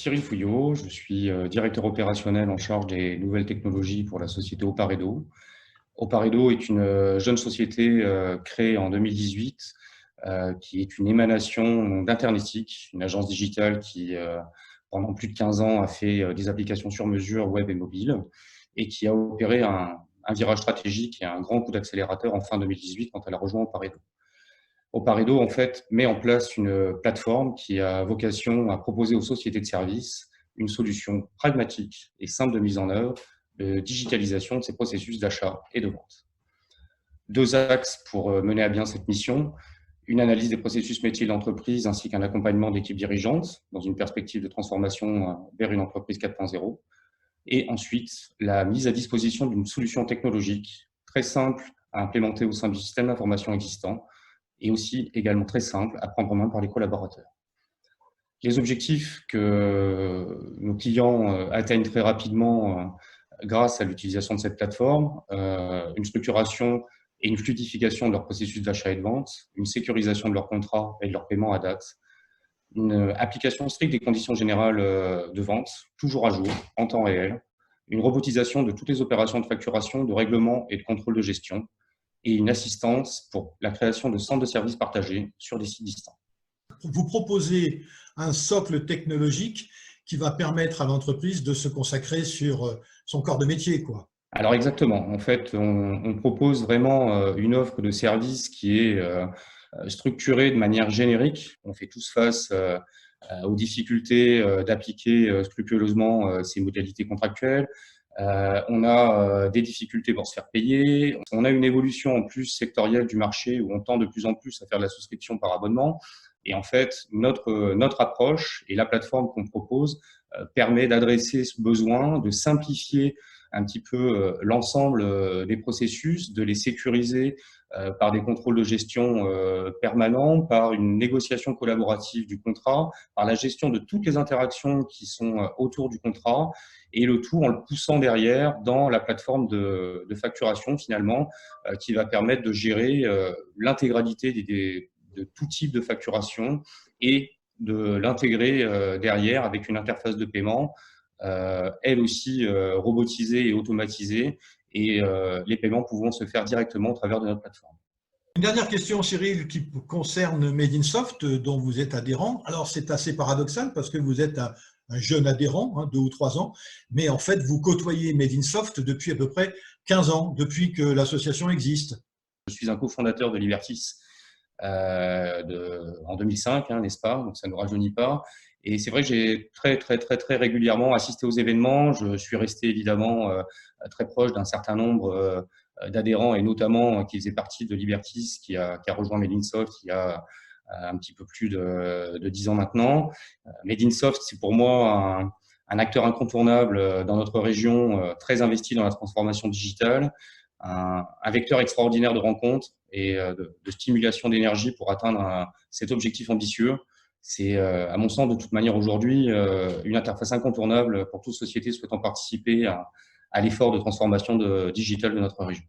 Cyril Fouillot, je suis directeur opérationnel en charge des nouvelles technologies pour la société Oparedo. Oparedo est une jeune société créée en 2018 qui est une émanation d'Internetic, une agence digitale qui, pendant plus de 15 ans, a fait des applications sur mesure web et mobile et qui a opéré un virage stratégique et un grand coup d'accélérateur en fin 2018 quand elle a rejoint Oparedo. Oparedo, en fait, met en place une plateforme qui a vocation à proposer aux sociétés de services une solution pragmatique et simple de mise en œuvre de digitalisation de ces processus d'achat et de vente. Deux axes pour mener à bien cette mission: une analyse des processus métiers de l'entreprise ainsi qu'un accompagnement d'équipes dirigeantes dans une perspective de transformation vers une entreprise 4.0. Et ensuite, la mise à disposition d'une solution technologique très simple à implémenter au sein du système d'information existant et aussi également très simple à prendre en main par les collaborateurs. Les objectifs que nos clients atteignent très rapidement grâce à l'utilisation de cette plateforme: une structuration et une fluidification de leur processus d'achat et de vente, une sécurisation de leurs contrats et de leurs paiements à date, une application stricte des conditions générales de vente, toujours à jour, en temps réel, une robotisation de toutes les opérations de facturation, de règlement et de contrôle de gestion, et une assistance pour la création de centres de services partagés sur des sites distants. Vous proposez un socle technologique qui va permettre à l'entreprise de se consacrer sur son corps de métier, quoi. Alors exactement, en fait, on propose vraiment une offre de service qui est structurée de manière générique. On fait tous face aux difficultés d'appliquer scrupuleusement ces modalités contractuelles. On a des difficultés pour se faire payer. On a une évolution en plus sectorielle du marché où on tend de plus en plus à faire de la souscription par abonnement. Et en fait, notre approche et la plateforme qu'on propose permet d'adresser ce besoin, de simplifier un petit peu l'ensemble des processus, de les sécuriser par des contrôles de gestion permanents, par une négociation collaborative du contrat, par la gestion de toutes les interactions qui sont autour du contrat, et le tout en le poussant derrière dans la plateforme de facturation finalement, qui va permettre de gérer l'intégralité de tout type de facturation et de l'intégrer derrière avec une interface de paiement, elle aussi robotisée et automatisée, et les paiements pouvant se faire directement au travers de notre plateforme. Une dernière question, Cyril, qui concerne Made in Soft, dont vous êtes adhérent. Alors, c'est assez paradoxal parce que vous êtes un jeune adhérent, 2 ou 3 ans, mais en fait, vous côtoyez Made in Soft depuis à peu près 15 ans, depuis que l'association existe. Je suis un cofondateur de Libertis en 2005, n'est-ce pas? Donc ça ne nous rajeunit pas. Et c'est vrai que j'ai très régulièrement assisté aux événements. Je suis resté évidemment très proche d'un certain nombre d'adhérents, et notamment qui faisaient partie de Libertis, qui a rejoint Made in Soft il y a un petit peu plus de 10 ans maintenant. Made in Soft, c'est pour moi un acteur incontournable dans notre région, très investi dans la transformation digitale, un vecteur extraordinaire de rencontres et de stimulation d'énergie pour atteindre cet objectif ambitieux. C'est, à mon sens, de toute manière aujourd'hui, une interface incontournable pour toute société souhaitant participer à l'effort de transformation digitale de notre région.